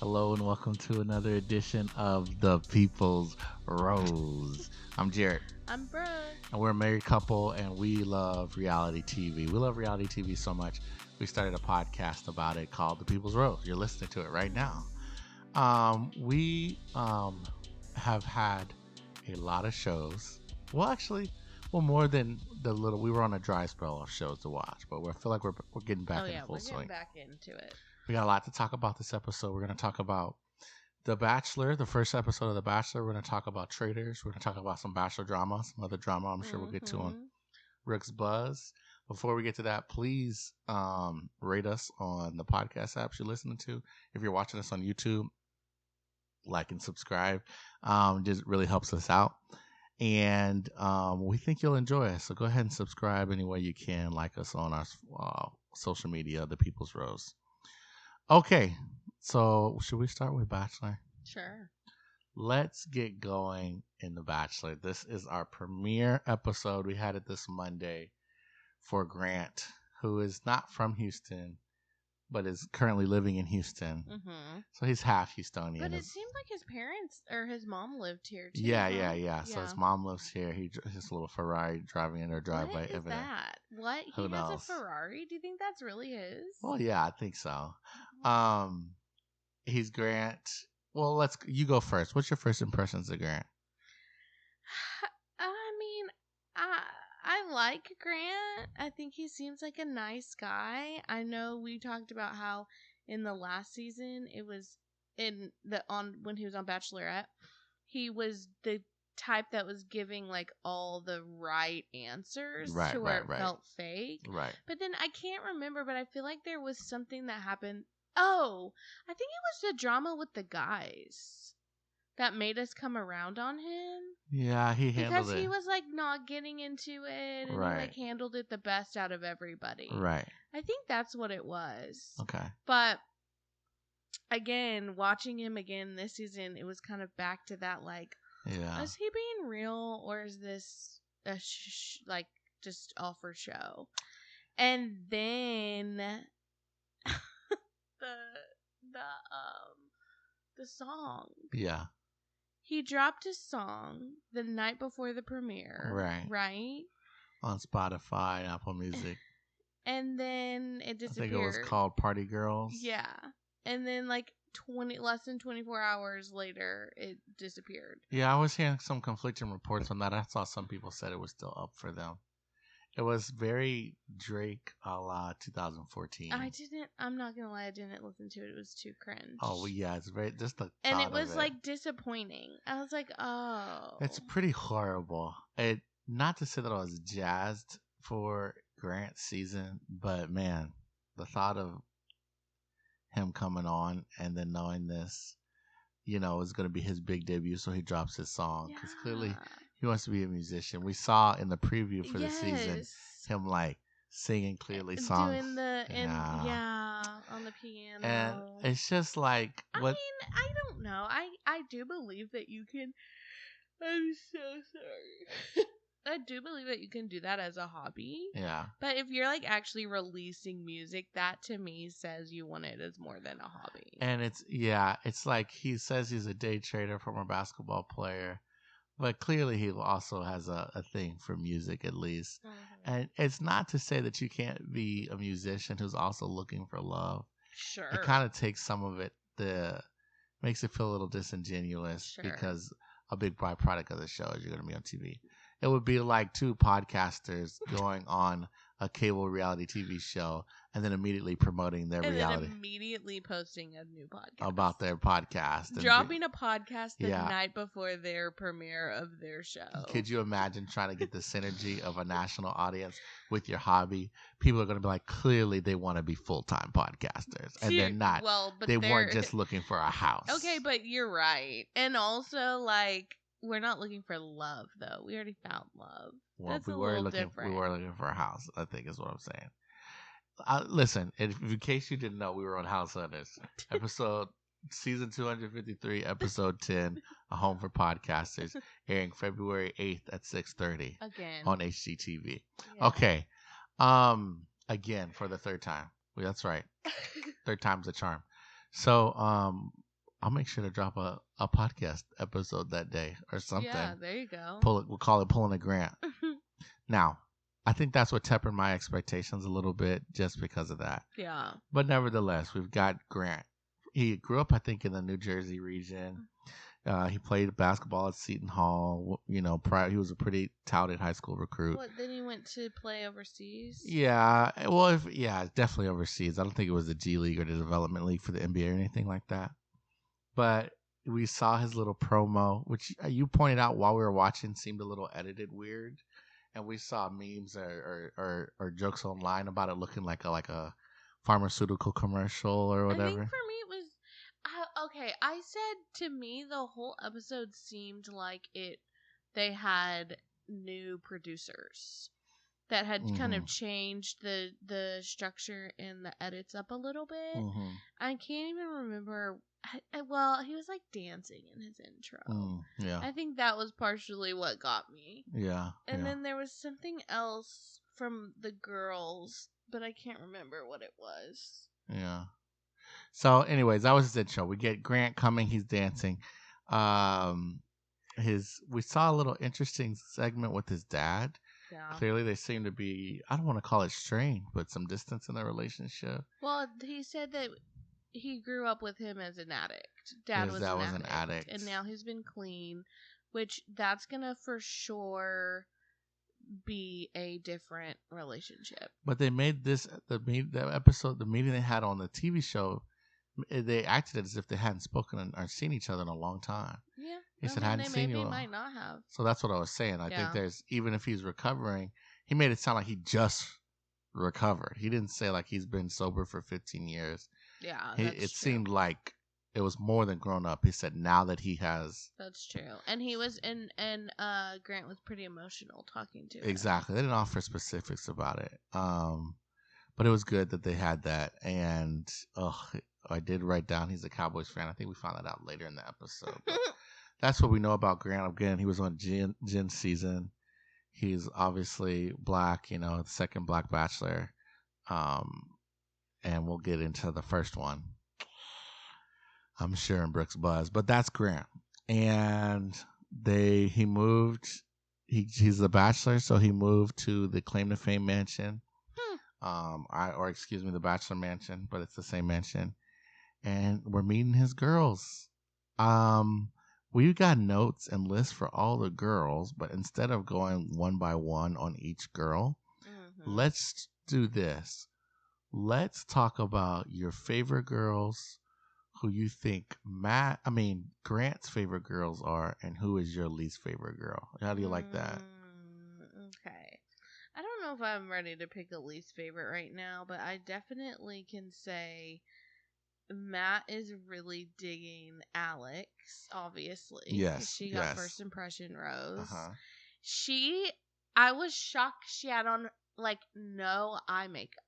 Hello and welcome to another edition of The People's Rose. I'm Jared. I'm Brooke. And we're a married couple and we love reality TV. We love reality TV so much, we started a podcast about it called The People's Rose. You're listening to it right now. We have had a lot of shows. More than we were on a dry spell of shows to watch, but I feel like we're getting back in full swing. We're getting back into it. We got a lot to talk about this episode. We're going to talk about The Bachelor, the first episode of The Bachelor. We're going to talk about Traitors. We're going to talk about some Bachelor drama, some other drama I'm sure we'll get to on Rick's Buzz. Before we get to that, please rate us on the podcast apps you're listening to. If you're watching us on YouTube, like and subscribe. Just really helps us out. And we think you'll enjoy us. So go ahead and subscribe any way you can. Like us on our social media, The People's Rose. Okay, so should we start with Bachelor? Sure. Let's get going in The Bachelor. This is our premiere episode. We had it this Monday for Grant, who is not from Houston, but is currently living in Houston. Mm-hmm. So he's half Houstonian. But it seemed like his parents or his mom lived here too. Yeah. So his mom lives here. He has a little Ferrari driving in her driveway. What is that? What? Who he has knows? a Ferrari? Do you think that's really his? Well, yeah, I think so. He's Grant. Well, you go first. What's your first impressions of Grant? I like Grant. I think he seems like a nice guy. I know we talked about how in the last season it was when he was on Bachelorette, he was the type that was giving like all the right answers to where it felt fake. Right. But then I can't remember, but I feel like there was something that happened. Oh, I think it was the drama with the guys that made us come around on him. Yeah, he handled it. Because he was like not getting into it, and he like handled it the best out of everybody. Right. I think that's what it was. Okay. But again, watching him again this season, it was kind of back to that like, is he being real or is this like just all for show? And then the song. Yeah. He dropped his song the night before the premiere. Right? On Spotify, Apple Music. And then it disappeared. I think it was called Party Girls. Yeah. And then like less than 24 hours later, it disappeared. Yeah, I was hearing some conflicting reports on that. I saw some people said it was still up for them. It was very Drake a la 2014. I'm not going to lie, I didn't listen to it. It was too cringe. Oh, yeah, it's very, just the and it was like disappointing. I was like, oh. It's pretty horrible. Not to say that I was jazzed for Grant's season, but man, the thought of him coming on and then knowing this, is going to be his big debut, so he drops his song. Because clearly he wants to be a musician. We saw in the preview for the season him like singing clearly songs. Doing on the piano. And it's just like, what? I mean, I don't know. I do believe that you can. I'm so sorry. I do believe that you can do that as a hobby. Yeah. But if you're like actually releasing music, that to me says you want it as more than a hobby. And it's like he says he's a day trader, former basketball player, but clearly he also has a thing for music at least. Mm-hmm. And it's not to say that you can't be a musician who's also looking for love. Sure. It kind of takes some of it, makes it feel a little disingenuous because a big byproduct of the show is you're going to be on TV. It would be like two podcasters going on a cable reality TV show and then immediately promoting their reality. And then immediately posting a new podcast. About their podcast. Dropping a podcast the night before their premiere of their show. Could you imagine trying to get the synergy of a national audience with your hobby? People are going to be like, clearly they want to be full-time podcasters. And they're not. Well, but they weren't just looking for a house. Okay, but you're right. And also, like, we're not looking for love, though. We already found love. Well, That's we were looking for a house, I think is what I'm saying. Listen, in case you didn't know, we were on House Hunters. Season 253, episode 10, A Home for Podcasters, airing February 8th at 6:30. Again. On HGTV. Yeah. Okay. Again, for the third time. That's right. Third time's the charm. So, I'll make sure to drop a podcast episode that day or something. Yeah, there you go. We'll call it Pulling a Grant. Now, I think that's what tempered my expectations a little bit just because of that. Yeah. But nevertheless, we've got Grant. He grew up, I think, in the New Jersey region. He played basketball at Seton Hall. He was a pretty touted high school recruit. What, then he went to play overseas? Yeah. Well, definitely overseas. I don't think it was the G League or the Development League for the NBA or anything like that. But we saw his little promo, which you pointed out while we were watching seemed a little edited weird. And we saw memes or jokes online about it looking like a pharmaceutical commercial or whatever. I think for me it was okay. I said to me the whole episode seemed like they had new producers that had kind of changed the structure and the edits up a little bit. I can't even remember. Well, he was like dancing in his intro. Yeah. I think that was partially what got me. Yeah. And then there was something else from the girls, but I can't remember what it was. Yeah. So, anyways, that was his intro. We get Grant coming. He's dancing. We saw a little interesting segment with his dad. Yeah. Clearly, they seem to be, I don't want to call it strained, but some distance in their relationship. Well, he said that he grew up with him as an addict. Dad was an addict. And now he's been clean, which that's going to for sure be a different relationship. But they made the meeting they had on the TV show, they acted as if they hadn't spoken or seen each other in a long time. Yeah. He said, I hadn't seen you. Maybe might not have. So that's what I was saying. I think even if he's recovering, he made it sound like he just recovered. He didn't say like he's been sober for 15 years. Yeah, it seemed like it was more than grown up. He said now that he has. That's true. And he was and Grant was pretty emotional talking to him. Exactly. They didn't offer specifics about it. But it was good that they had that. And I did write down he's a Cowboys fan. I think we found that out later in the episode. But that's what we know about Grant. Again, he was on Jen's season. He's obviously black, the second black bachelor. And we'll get into the first one, I'm sure, in Brooke's Buzz. But that's Grant. And he moved. He's a bachelor, so he moved to the Claim to Fame mansion. The Bachelor mansion, but it's the same mansion. And we're meeting his girls. We've got notes and lists for all the girls, but instead of going one by one on each girl, let's do this. Let's talk about your favorite girls, who you think Grant's favorite girls are, and who is your least favorite girl. How do you like that? Okay. I don't know if I'm ready to pick a least favorite right now, but I definitely can say Matt is really digging Alex, obviously. Yes. She got first impression rose. I was shocked she had on no eye makeup.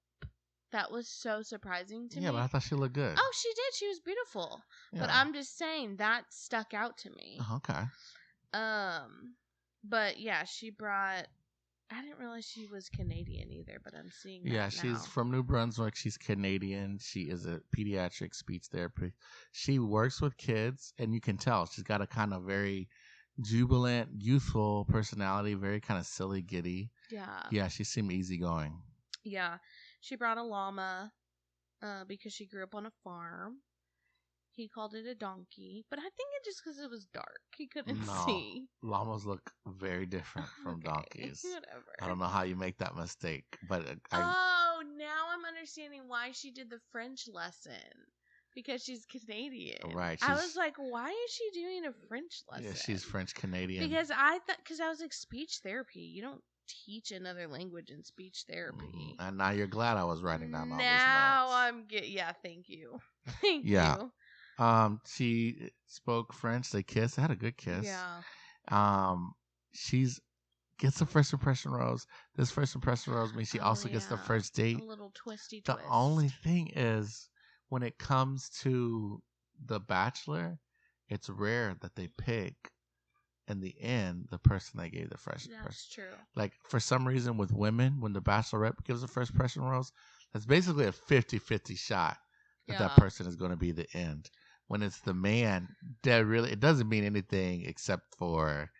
That was so surprising to me. Yeah, but I thought she looked good. Oh, she did. She was beautiful. Yeah. But I'm just saying that stuck out to me. Okay. But yeah, she brought. I didn't realize she was Canadian either, but I'm seeing that now. She's from New Brunswick. She's Canadian. She is a pediatric speech therapist. She works with kids, and you can tell she's got a kind of very jubilant, youthful personality, very kind of silly, giddy. Yeah. Yeah, she seemed easygoing. Yeah. She brought a llama because she grew up on a farm. He called it a donkey, but I think it just because it was dark. He couldn't see. Llamas look very different from donkeys. Whatever. I don't know how you make that mistake, but now I'm understanding why she did the French lesson. Because she's Canadian. Right. I was like, why is she doing a French lesson? Yeah, she's French Canadian. Because I was like, speech therapy. You don't teach another language in speech therapy. And now you're glad I was writing down all these notes. Now I'm good. Yeah, thank you. Thank you. She spoke French. They kissed. They had a good kiss. Yeah. She's gets the first impression rose. This first impression rose means she also gets the first date. A little twisty twist. The only thing is, when it comes to The Bachelor, it's rare that they pick in the end the person they gave the first impression. That's true. Like, for some reason with women, when the Bachelorette gives the first impression rose, that's basically a 50-50 shot that person is going to be the end. when it's the man, that really it doesn't mean anything except for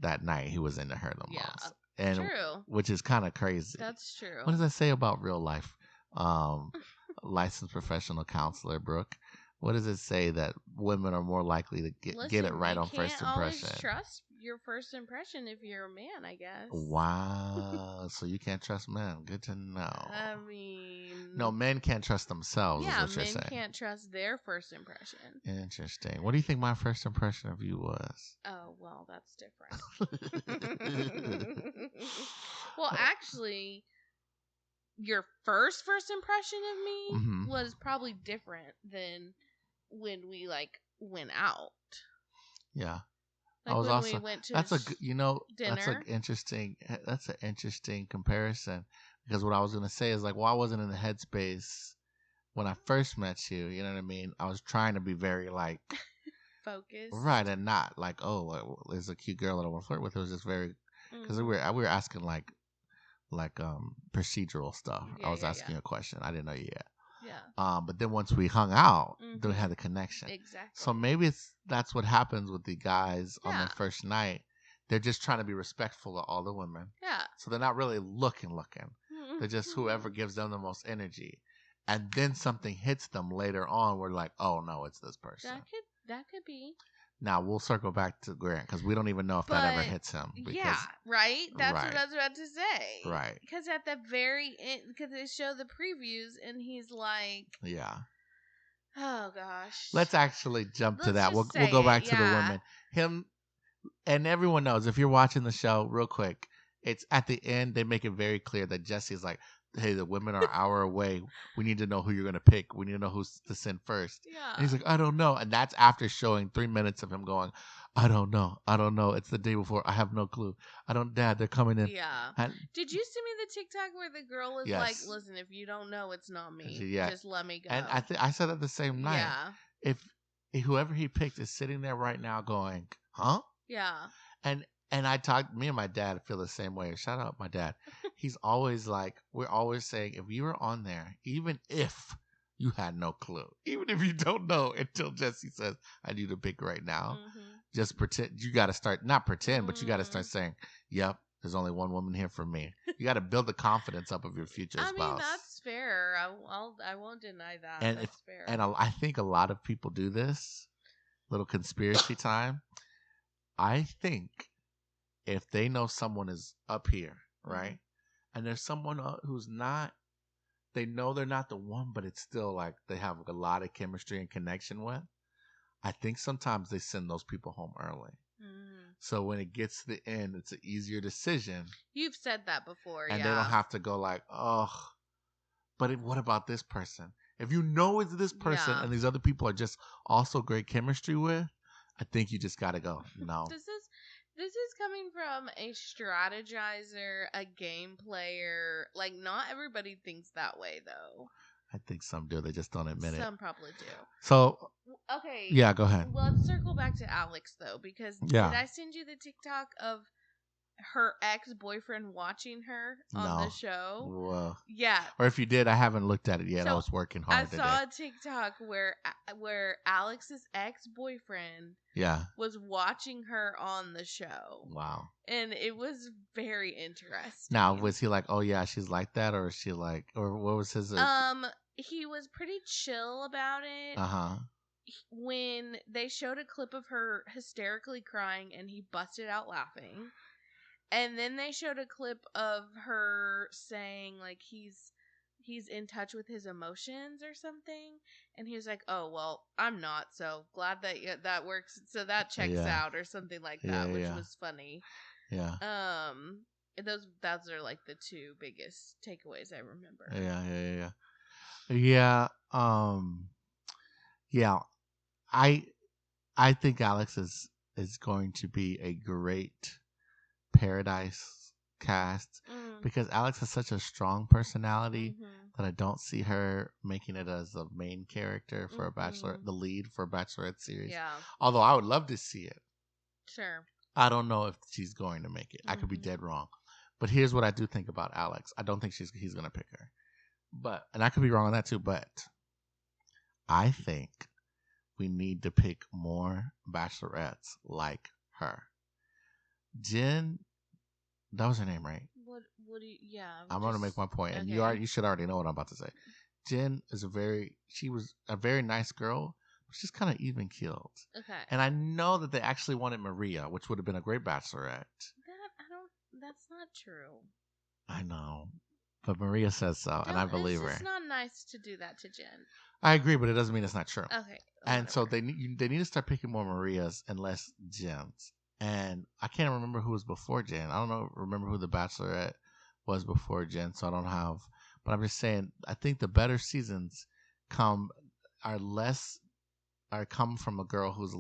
that night he was into her the most. And true. Which is kind of crazy. That's true. What does that say about real life? Licensed professional counselor Brooke. What does it say that women are more likely to get it right on first impression? You can't always trust your first impression if you're a man, I guess. Wow. So you can't trust men. Good to know. I mean... No, men can't trust themselves, is what you're saying. Men can't trust their first impression. Interesting. What do you think my first impression of you was? Oh, well, that's different. Well, actually... Your first impression of me was probably different than when we went out. Yeah, I was also. We went to that's dinner. That's an interesting comparison, because what I was gonna say is I wasn't in the headspace when I first met you. You know what I mean? I was trying to be very focused, right, and not there's a cute girl that I want to flirt with. It was just very because we were asking procedural stuff. I was asking you a question. I didn't know you yet. Yeah. But then once we hung out, then we had the connection. Exactly. So maybe that's what happens with the guys on their first night. They're just trying to be respectful of all the women. Yeah. So they're not really looking. They're just whoever gives them the most energy. And then something hits them later on. We're like, oh no, it's this person. That could be. Now, we'll circle back to Grant because we don't even know if that ever hits him. Yeah, right? That's what I was about to say. Right. Because at the very end, because they show the previews and he's like... Yeah. Oh, gosh. Let's actually jump to that. We'll go back to the women. Him, and everyone knows, if you're watching the show, real quick, it's at the end, they make it very clear that Jesse's like, hey, the women are an hour away. We need to know who you're going to pick. We need to know who's to send first. Yeah. And he's like, I don't know. And that's after showing 3 minutes of him going, I don't know. It's the day before. I have no clue. Dad, they're coming in. Yeah. Did you send me the TikTok where the girl is like, listen, if you don't know, it's not me. Just let me go. And I said that the same night. Yeah. If whoever he picked is sitting there right now going, huh? Yeah. And me and my dad feel the same way. Shout out my dad. He's always we're always saying, if you were on there, even if you had no clue, even if you don't know until Jesse says, I need to pick right now, just pretend. You got to start, not pretend, but you got to start saying, yep, there's only one woman here for me. You got to build the confidence up of your future spouse. I mean, that's fair. I won't deny that. And that's fair. And I think a lot of people do this. Little conspiracy time. I think if they know someone is up here, right? And there's someone who's not, they know they're not the one, but it's still they have a lot of chemistry and connection with. I think sometimes they send those people home early. So when it gets to the end, it's an easier decision. You've said that before, and they don't have to go but what about this person? If you know it's this person and these other people are just also great chemistry with, I think you just got to go, no. This is coming from a strategizer, a game player. Not everybody thinks that way, though. I think some do. They just don't admit it. Some probably do. So, okay. Yeah, go ahead. Let's circle back to Alex, though, because did I send you the TikTok of her ex-boyfriend watching her on the show? Whoa. Yeah. Or if you did, I haven't looked at it yet. I was working hard today. I saw a TikTok where Alex's ex-boyfriend was watching her on the show. Wow. And it was very interesting. Now, was he like, oh yeah, she's like that? Or is she like, or what was his... He was pretty chill about it. Uh-huh. When they showed a clip of her hysterically crying and he busted out laughing. And then they showed a clip of her saying he's in touch with his emotions or something, and he was like, "Oh well, I'm not. So glad that that works. So that checks out or something like that," which was funny. Yeah. Those are the two biggest takeaways I remember. Yeah. I think Alex is going to be a great Paradise cast because Alex has such a strong personality that I don't see her making it as a main character for a Bachelor, the lead for a Bachelorette series. Yeah. Although I would love to see it. Sure. I don't know if she's going to make it. I could be dead wrong. But here's what I do think about Alex. I don't think he's going to pick her. And I could be wrong on that too, but I think we need to pick more bachelorettes like her. Jen, that was her name, right? What do you, yeah. I'm going to make my point, and okay. you should already know what I'm about to say. Jen is she was a very nice girl, but she's kind of even keeled. Okay. And I know that they actually wanted Maria, which would have been a great bachelorette. That's not true. I know. But Maria says so, and I believe her. It's not nice to do that to Jen. I agree, but it doesn't mean it's not true. Okay. And so they need to start picking more Marias and less Jens. And I can't remember who was before Jen. I don't remember who the Bachelorette was before Jen, so I don't have. But I'm just saying, I think the better seasons come from a girl who's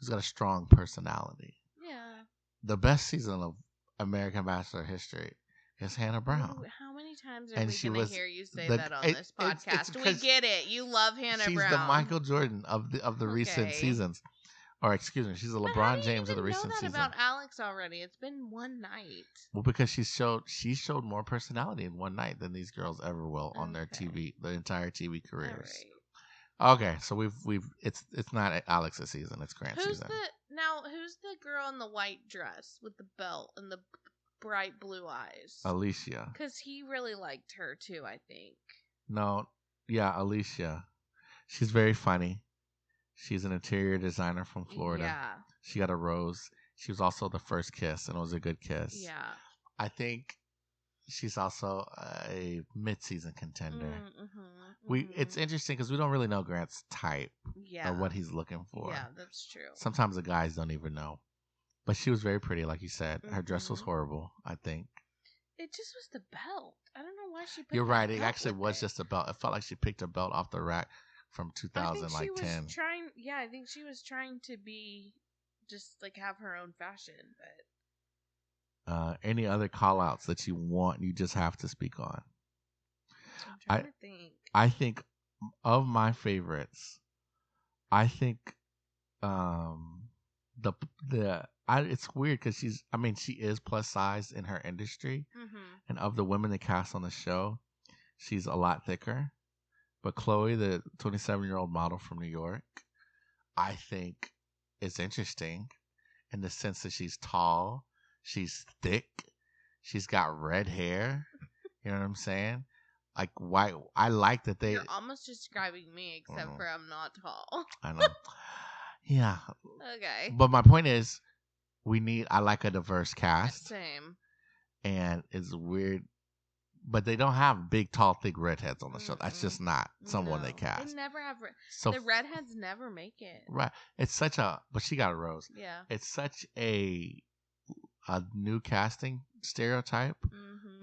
got a strong personality. Yeah. The best season of American Bachelor history is Hannah Brown. Ooh, how many times are we going to hear you say that on this podcast? It's we get it. You love Hannah Brown. She's the Michael Jordan of the recent seasons. Or excuse me, she's the LeBron James of the recent season. Know that about Alex already? It's been one night. Well, because she showed more personality in one night than these girls ever will on their entire TV careers. Right. Okay, so it's not Alex's season, it's Grant's season. Who's the girl in the white dress with the belt and the bright blue eyes? Alicia. Because he really liked her too, I think. No, yeah, Alicia. She's very funny. She's an interior designer from Florida. Yeah. She got a rose. She was also the first kiss, and it was a good kiss. Yeah. I think she's also a mid-season contender. It's interesting because we don't really know Grant's type or what he's looking for. Yeah, that's true. Sometimes the guys don't even know. But she was very pretty, like you said. Her dress was horrible, I think. It just was the belt. I don't know why she picked You're right. It actually was just a belt. It felt like she picked a belt off the rack from 2010. I think she was trying to be just like have her own fashion, but any other call outs that you just have to speak on? I'm trying to think. I think of my favorites, it's weird because she is plus size in her industry, and of the women that cast on the show, she's a lot thicker. But Chloe, the 27-year-old model from New York, I think is interesting in the sense that she's tall, she's thick, she's got red hair. You know what I'm saying? Like, why? I like that they. You're almost describing me, except for I'm not tall. I know. Yeah. Okay. But my point is, I like a diverse cast. Same. And it's weird. But they don't have big, tall, thick redheads on the show. That's just not someone they cast. They never have. The redheads never make it. Right. But she got a rose. Yeah. It's such a new casting stereotype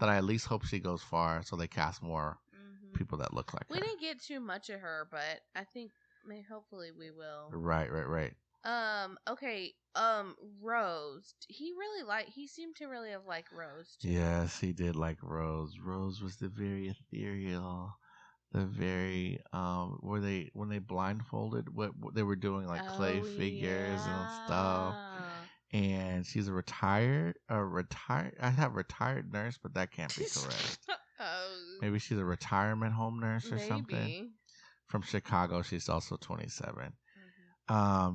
that I at least hope she goes far, so they cast more people that look like her. We didn't get too much of her, but I think hopefully we will. Right. Okay. Rose. He seemed to really have liked Rose too. Yes, he did like Rose. Rose was the very ethereal, the very when they blindfolded what they were doing, like clay figures and stuff. And she's a retired I have retired nurse, but that can't be correct. Maybe she's a retirement home nurse or something. From Chicago. She's also 27.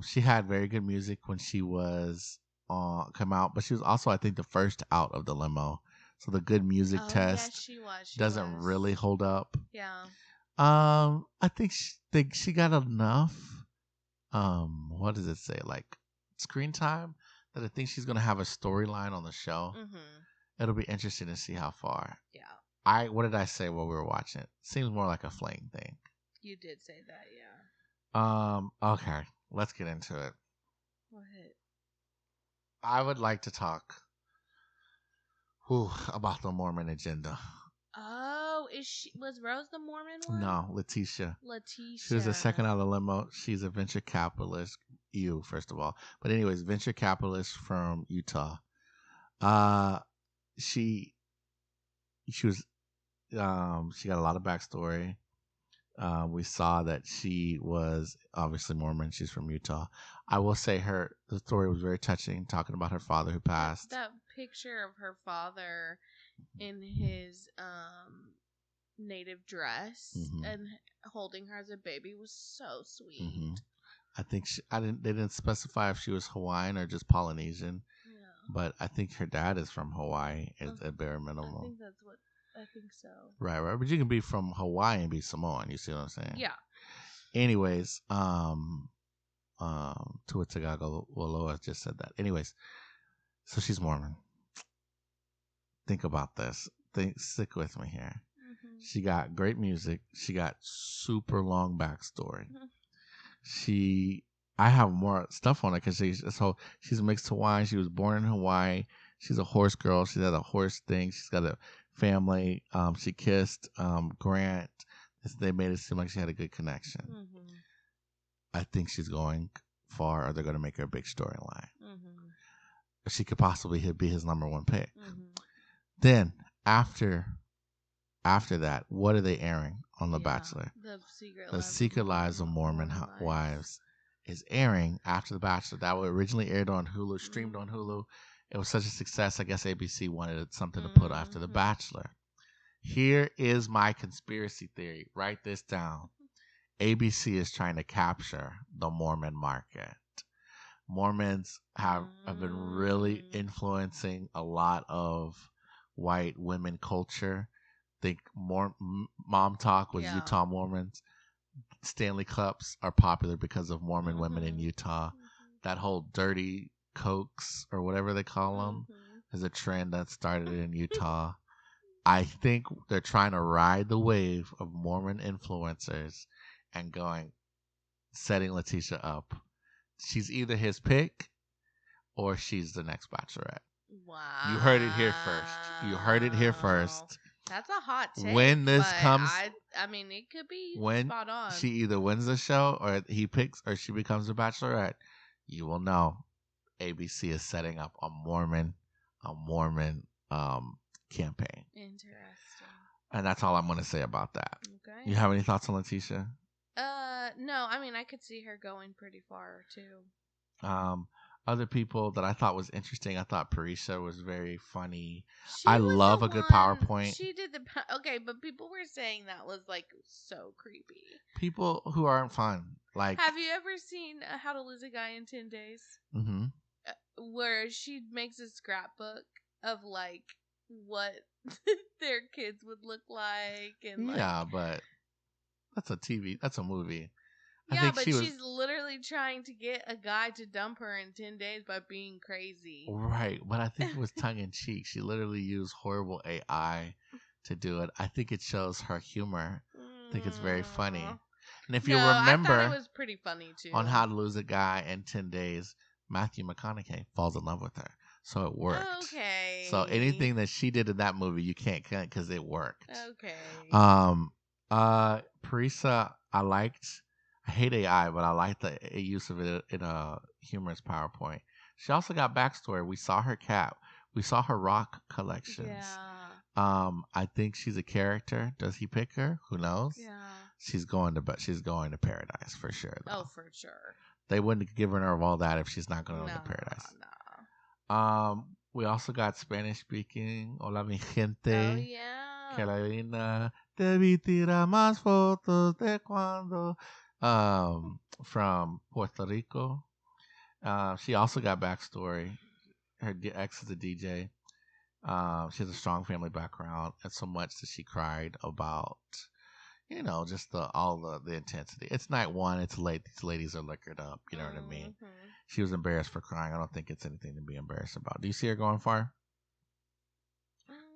She had very good music when she was come out, but she was also, I think, the first out of the limo. So the good music test she doesn't really hold up. Yeah. I think she got enough. What does it say? Like screen time that I think she's gonna have a storyline on the show. It'll be interesting to see how far. Yeah. What did I say while we were watching it? Seems more like a fling thing. You did say that, yeah. Okay. Let's get into it. Go ahead. I would like to talk about the Mormon agenda. Oh, was Rose the Mormon one? No, Letitia. She was the second out of the limo. She's a venture capitalist. First of all. But anyways, venture capitalist from Utah. She was she got a lot of backstory. We saw that she was obviously Mormon. She's from Utah. I will say the story was very touching, talking about her father who passed. That picture of her father in his native dress and holding her as a baby was so sweet. I think they didn't specify if she was Hawaiian or just Polynesian. Yeah. But I think her dad is from Hawaii at bare minimum. I think so. Right. But you can be from Hawaii and be Samoan. You see what I'm saying? Yeah. Anyways, Tua Tagovailoa just said that. Anyways, so she's Mormon. Think about this. Stick with me here. She got great music. She got super long backstory. I have more stuff on her because she's mixed Hawaiian. She was born in Hawaii. She's a horse girl. She had a horse thing. She's got a family. She kissed Grant. They made it seem like she had a good connection. I think she's going far, or they're going to make her a big storyline. She could possibly be his number one pick. Then after that, what are they airing on The Bachelor? The Secret Lives of Mormon Wives is airing after The Bachelor. That was originally aired on Hulu, streamed on Hulu. It was such a success, I guess ABC wanted something to put after The Bachelor. Here is my conspiracy theory. Write this down. ABC is trying to capture the Mormon market. Mormons have been really influencing a lot of white women culture. Think more Mom Talk was Utah Mormons. Stanley Cups are popular because of Mormon women in Utah. That whole dirty Cokes or whatever they call them is a trend that started in Utah. I think they're trying to ride the wave of Mormon influencers and setting Letitia up. She's either his pick or she's the next Bachelorette. Wow. You heard it here first. That's a hot take. When this comes, I mean, it could be spot on. She either wins the show or he picks or she becomes a Bachelorette, you will know ABC is setting up a Mormon campaign. Interesting. And that's all I'm going to say about that. Okay. You have any thoughts on Letitia? No. I mean, I could see her going pretty far too. Other people that I thought was interesting. I thought Parisha was very funny. I love a good PowerPoint. She did but people were saying that was like so creepy. People who aren't fun. Like, have you ever seen How to Lose a Guy in 10 Days? Where she makes a scrapbook of like what their kids would look like, and but that's a movie. Yeah, but she's literally trying to get a guy to dump her in 10 days by being crazy. Right, but I think it was tongue in cheek. She literally used horrible AI to do it. I think it shows her humor. I think it's very funny. And if you remember, I thought it was pretty funny too. On How to Lose a Guy in 10 Days, Matthew McConaughey falls in love with her. So it worked. Okay. So anything that she did in that movie, you can't cut because it worked. Okay. Parisa, I liked. I hate AI, but I like the use of it in a humorous PowerPoint. She also got backstory. We saw her cap. We saw her rock collections. Yeah. I think she's a character. Does he pick her? Who knows? Yeah. She's going to paradise for sure. Though. Oh, for sure. They wouldn't give her all that if she's not going to paradise. No. We also got Spanish speaking. Hola mi gente. Oh yeah. Carolina, te vi tirar más fotos de cuando. From Puerto Rico. She also got backstory. Her ex is a DJ. She has a strong family background, and so much that she cried about, just all the intensity. It's night one. It's late. These ladies are liquored up. You know what I mean? She was embarrassed for crying. I don't think it's anything to be embarrassed about. Do you see her going far?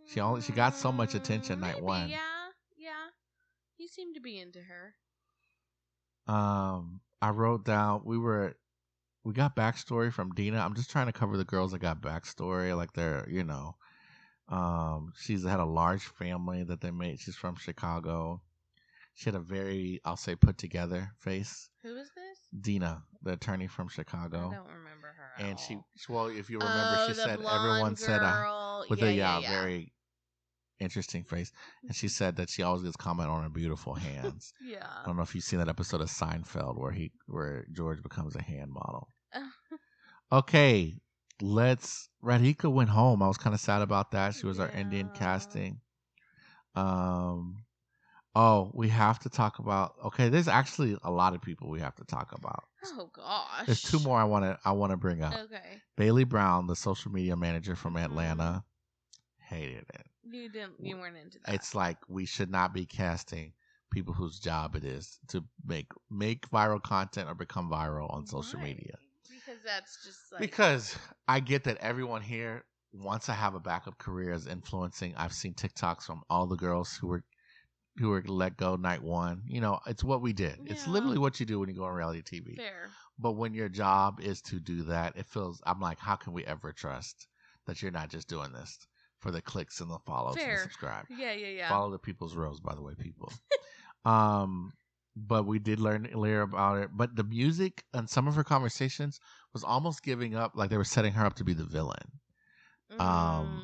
She got so much attention night one. Yeah. He seemed to be into her. I wrote down we got backstory from Dina. I'm just trying to cover the girls that got backstory, like they're she's had a large family that they made. She's from Chicago. She had a very, I'll say, put together face. Who is this? Dina, the attorney from Chicago. I don't remember her. And if you remember, she said everyone said with a very interesting face, and she said that she always gets comment on her beautiful hands. Yeah. I don't know if you've seen that episode of Seinfeld where George becomes a hand model. Okay, Radhika went home. I was kind of sad about that. She was our Indian casting. Oh, we have to talk about. Okay, there's actually a lot of people we have to talk about. Oh gosh. There's two more I want to bring up. Okay. Bailey Brown, the social media manager from Atlanta, hated it. You weren't into that. It's like we should not be casting people whose job it is to make viral content or become viral on social media. Because that's just like... Because I get that everyone here wants to have a backup career as influencing. I've seen TikToks from all the girls who were let go night one. You know, it's what we did. Yeah. It's literally what you do when you go on reality TV. Fair. But when your job is to do that, I'm like, how can we ever trust that you're not just doing this for the clicks and the follows and the subscribe? Yeah. Follow the People's Rose, by the way, people. But we did learn about it. But the music and some of her conversations was almost giving up, like they were setting her up to be the villain.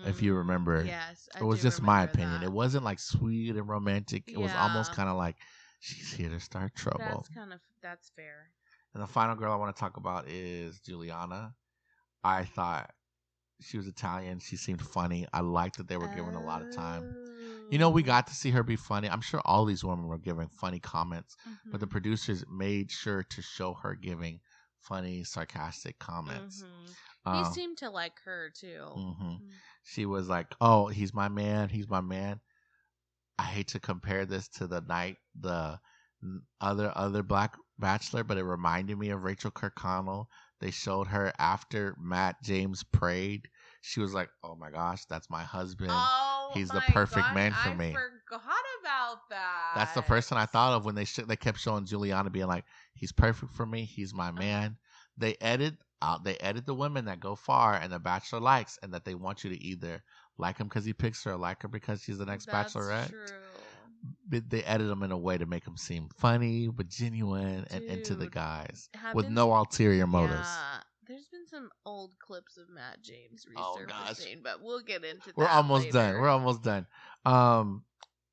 If you remember, yes, it was just my opinion. It wasn't like sweet and romantic. It was almost kind of like she's here to start trouble. That's fair. And the final girl I want to talk about is Juliana. I thought she was Italian. She seemed funny. I liked that they were given a lot of time. You know, we got to see her be funny. I'm sure all these women were giving funny comments, but the producers made sure to show her giving funny, sarcastic comments. He seemed to like her too. She was like, "Oh, he's my man. He's my man." I hate to compare this to the other Black Bachelor, but it reminded me of Rachel Kirkconnell. They showed her after Matt James prayed. She was like, "Oh my gosh, that's my husband. He's the perfect man for me." I forgot about that. That's the person I thought of when they kept showing Juliana being like, "He's perfect for me. He's my man." They edit the women that go far and the Bachelor likes, and that they want you to either like him because he picks her or like her because she's the next Bachelorette. True. They edit them in a way to make them seem funny but genuine and into the guys with no ulterior motives. Yeah. There's been some old clips of Matt James resurfacing, but we'll get into that. We're almost done.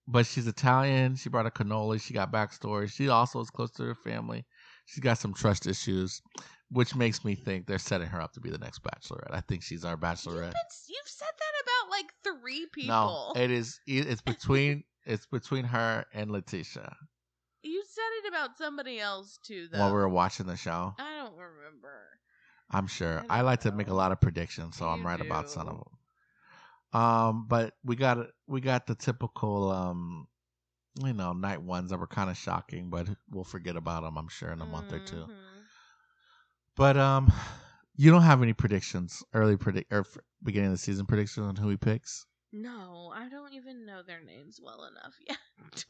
But she's Italian. She brought a cannoli. She got backstory. She also is close to her family. She's got some trust issues, which makes me think they're setting her up to be the next Bachelorette. I think she's our Bachelorette. You've said that about like 3 people. No, it's between her and Letitia. You said it about somebody else too, though. While we were watching the show. I don't remember. I'm sure. I like to make a lot of predictions, so I'm right about some of them. But we got the typical night ones that were kind of shocking, but we'll forget about them, I'm sure, in a month or two. But you don't have any predictions, or beginning of the season predictions on who he picks? No, I don't even know their names well enough yet.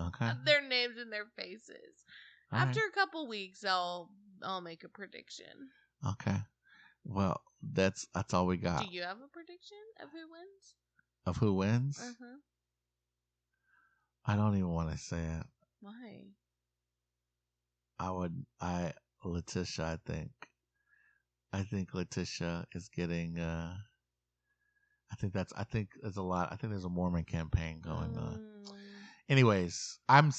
Okay. Their names and their faces. All After a couple weeks, I'll make a prediction. Okay. Well, that's all we got. Do you have a prediction of who wins? Of who wins? I don't even want to say it. Why? Letitia, I think Letitia is getting, I think there's a lot. I think there's a Mormon campaign going on. Anyways, I'm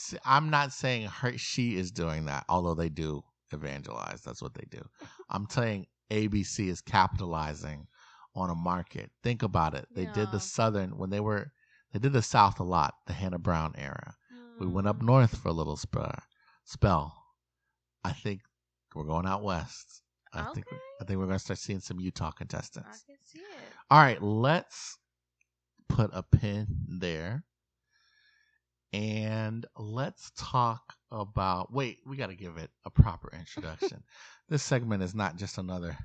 not saying she is doing that, although they do evangelize. That's what they do. I'm saying ABC is capitalizing on a market. Think about it. They did the Southern they did the South a lot, the Hannah Brown era. We went up north for a little spell. I think we're going out west. I think we're going to start seeing some Utah contestants. I can see it. All right, let's put a pin there. And let's talk about... Wait, we got to give it a proper introduction. This segment is not just another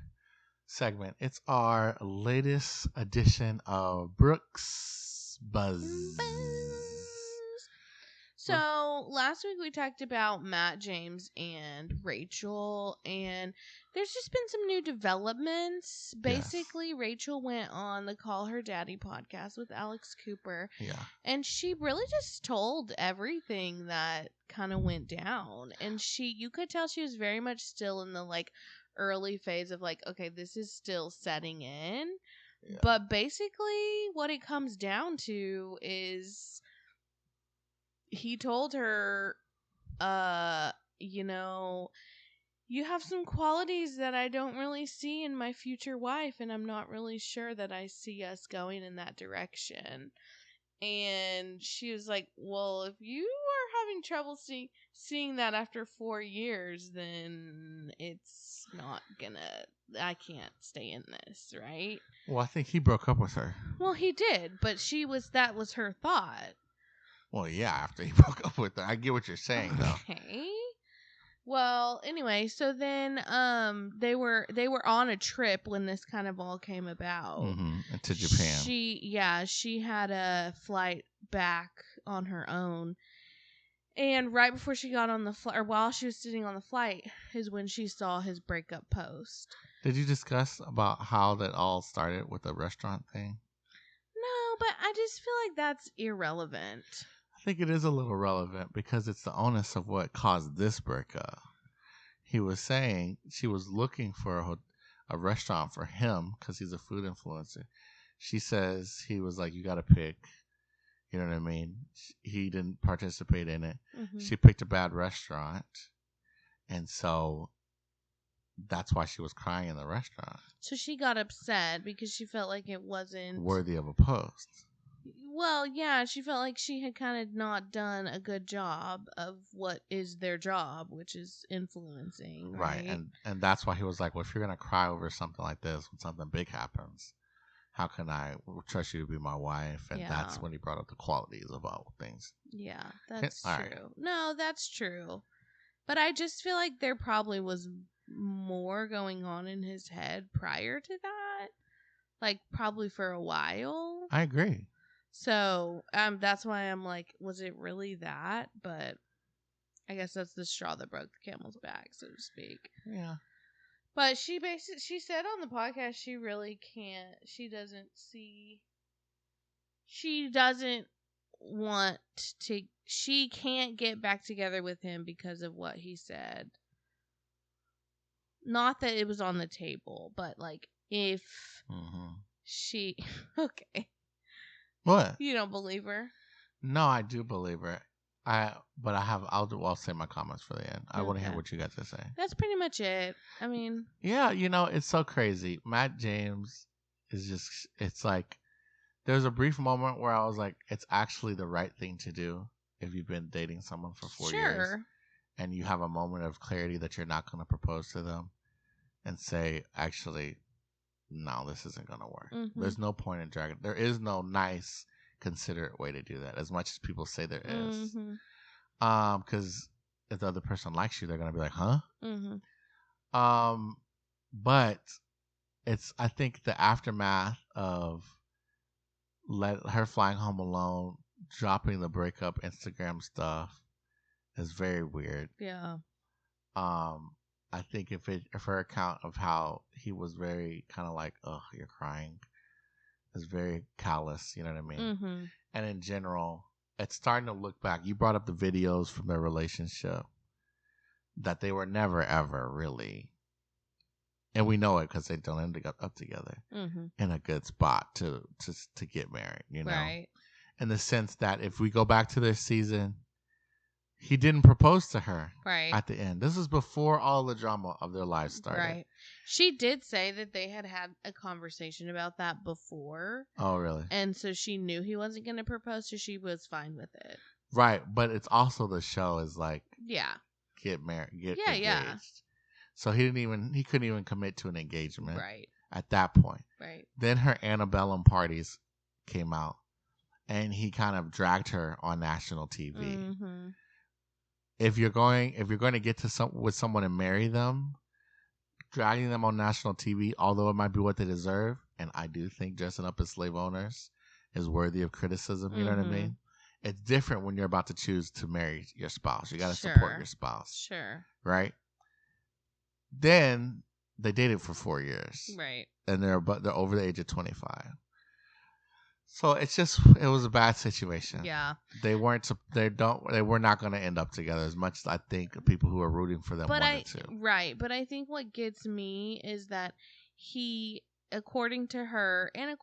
segment. It's our latest edition of Brooke's Buzz. So last week we talked about Matt James and Rachel, and there's just been some new developments. Basically, yes. Rachel went on the Call Her Daddy podcast with Alex Cooper. Yeah. And she really just told everything that kind of went down. And you could tell she was very much still in the early phase of okay, this is still setting in. Yeah. But basically what it comes down to is he told her, you have some qualities that I don't really see in my future wife, and I'm not really sure that I see us going in that direction. And she was like, well, if you are having trouble seeing that after 4 years, then it's not gonna. I can't stay in this, right? Well, I think he broke up with her. Well, he did, but that was her thought. Well, yeah, after he broke up with her. I get what you're saying, though. Okay. Well, anyway, so then they were on a trip when this kind of all came about. To Japan. She had a flight back on her own. And right before she got on the flight, or while she was sitting on the flight, is when she saw his breakup post. Did you discuss about how that all started with the restaurant thing? No, but I just feel like that's irrelevant. I think it is a little relevant because it's the onus of what caused this breakup. He was saying she was looking for a restaurant for him because he's a food influencer. She says he was like, you got to pick. You know what I mean? He didn't participate in it. Mm-hmm. She picked a bad restaurant. And so that's why she was crying in the restaurant. So she got upset because she felt like it wasn't worthy of a post. Well, yeah, she felt like she had kind of not done a good job of what is their job, which is influencing. Right. And that's why he was like, well, if you're going to cry over something like this when something big happens, how can I trust you to be my wife? And that's when he brought up the qualities of all things. Yeah, that's true. Right. No, that's true. But I just feel like there probably was more going on in his head prior to that. Like, probably for a while. I agree. So, that's why I'm like, was it really that? But I guess that's the straw that broke the camel's back, so to speak. Yeah. But she said on the podcast she can't get back together with him because of what he said. Not that it was on the table, but like if she okay. What? You don't believe her? No, I do believe her. I'll say my comments for the end. I want to hear what you got to say. That's pretty much it. I mean, yeah, it's so crazy. Matt James is just, it's like, there's a brief moment where I was like, it's actually the right thing to do if you've been dating someone for 4 years and you have a moment of clarity that you're not going to propose to them and say, actually, no, this isn't going to work. Mm-hmm. There's no point in dragging. There is no nice, considerate way to do that, as much as people say there is. Mm-hmm. Because if the other person likes you, they're going to be like, huh? Mm-hmm. But I think the aftermath of her flying home alone, dropping the breakup Instagram stuff is very weird. Yeah. I think if her account of how he was very kind of like, oh, you're crying, is very callous, you know what I mean? Mm-hmm. And in general, it's starting to look back. You brought up the videos from their relationship that they were never, ever really, and we know it because they don't end up together in a good spot to get married, Right. In the sense that if we go back to this season, he didn't propose to her at the end. This is before all the drama of their lives started. Right. She did say that they had a conversation about that before. Oh, really? And so she knew he wasn't going to propose, so she was fine with it. Right. But it's also the show is like, get married, get engaged. Yeah. So he couldn't even commit to an engagement. Right. At that point. Right. Then her antebellum parties came out, and he kind of dragged her on national TV. Mm-hmm. If you're going to get to with someone and marry them, dragging them on national TV, although it might be what they deserve, and I do think dressing up as slave owners is worthy of criticism. You know what I mean? It's different when you're about to choose to marry your spouse. You got to support your spouse. Sure. Right? Then they dated for 4 years. Right. And they're over the age of 25. So it was a bad situation. Yeah. They were not going to end up together as much as I think people who are rooting for them wanted to. Right. But I think what gets me is that he, according to her and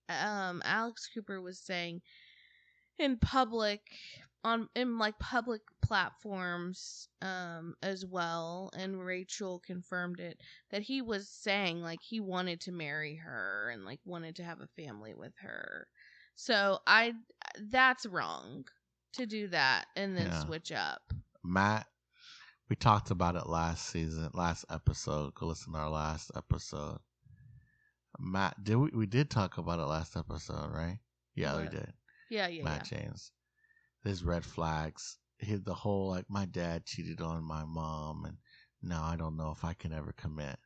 Alex Cooper was saying in public platforms as well, and Rachel confirmed it, that he was saying like he wanted to marry her and like wanted to have a family with her. So that's wrong to do that and then switch up. Matt, we talked about it last episode. Go listen to our last episode. Matt, we did talk about it last episode, right? Yeah, we did. Yeah. Matt James. There's red flags. The whole, like, my dad cheated on my mom, and now I don't know if I can ever commit,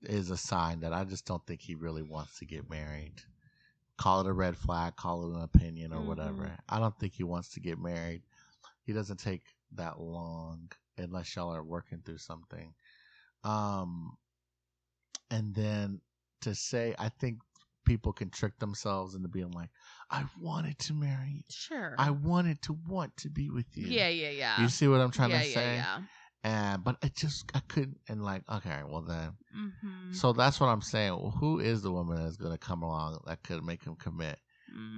is a sign that I just don't think he really wants to get married. Call it a red flag, call it an opinion or whatever. I don't think he wants to get married. He doesn't take that long unless y'all are working through something. And then to say, I think people can trick themselves into being like, I wanted to marry you. Sure. I wanted to want to be with you. Yeah. You see what I'm trying to say? Yeah. But I couldn't, and like, okay, well then. So that's what I'm saying. Well, who is the woman that's going to come along that could make him commit?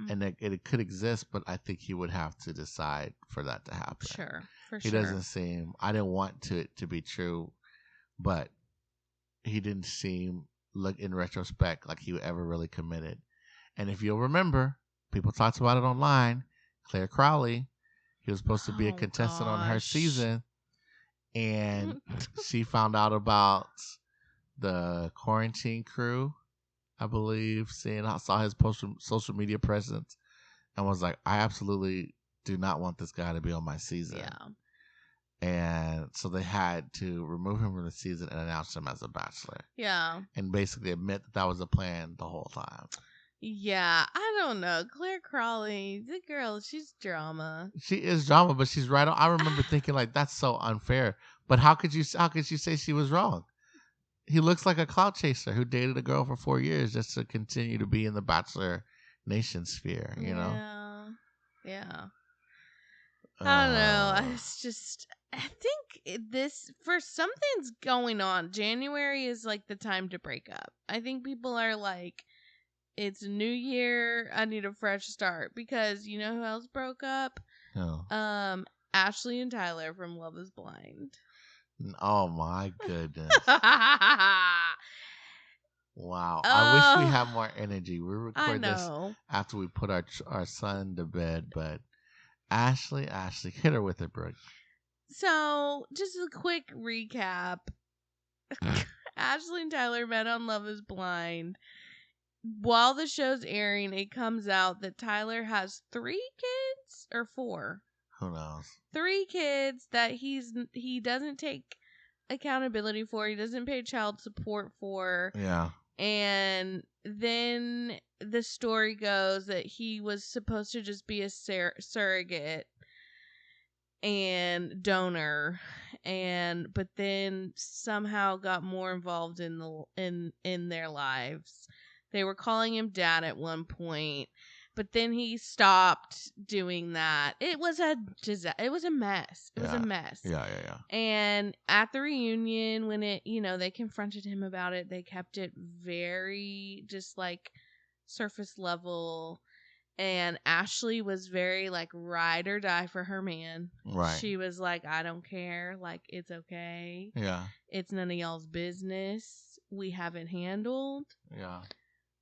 And it could exist, but I think he would have to decide for that to happen. Sure, for He doesn't seem, I didn't want it to be true, but he didn't seem, look in retrospect, like he ever really committed. And if you'll remember, people talked about it online. Claire Crowley, he was supposed to be a contestant on her season, and she found out about the quarantine crew, I believe, saw his social media presence, and was like, I absolutely do not want this guy to be on my season. Yeah. And so they had to remove him from the season and announce him as a bachelor. Yeah. And basically admit that was a plan the whole time. Yeah, I don't know. Claire Crawley, the girl, she's drama. She is drama, but she's right on. I remember thinking, like, that's so unfair. But how could you say she was wrong? He looks like a clout chaser who dated a girl for 4 years just to continue to be in the Bachelor Nation sphere, you know? Yeah. I don't know. It's just, I think something's going on. January is like the time to break up. I think people are like, it's a new year, I need a fresh start. Because you know who else broke up? No. Ashley and Tyler from Love is Blind. Oh my goodness. Wow. I wish we had more energy. We record this after we put our son to bed, but Ashley, hit her with it, Brooke. So, just a quick recap. Ashley and Tyler met on Love is Blind. While the show's airing, it comes out that Tyler has 3 kids or 4. Who knows? 3 kids that he doesn't take accountability for. He doesn't pay child support for. Yeah. And then the story goes that he was supposed to just be a surrogate and donor, but then somehow got more involved in their lives. They were calling him dad at one point, but then he stopped doing that. It was a mess. It was a mess. Yeah. And at the reunion, when they confronted him about it, they kept it very just like surface level. And Ashley was very like ride or die for her man. Right. She was like, I don't care. Like, it's okay. Yeah. It's none of y'all's business. We have it handled. Yeah.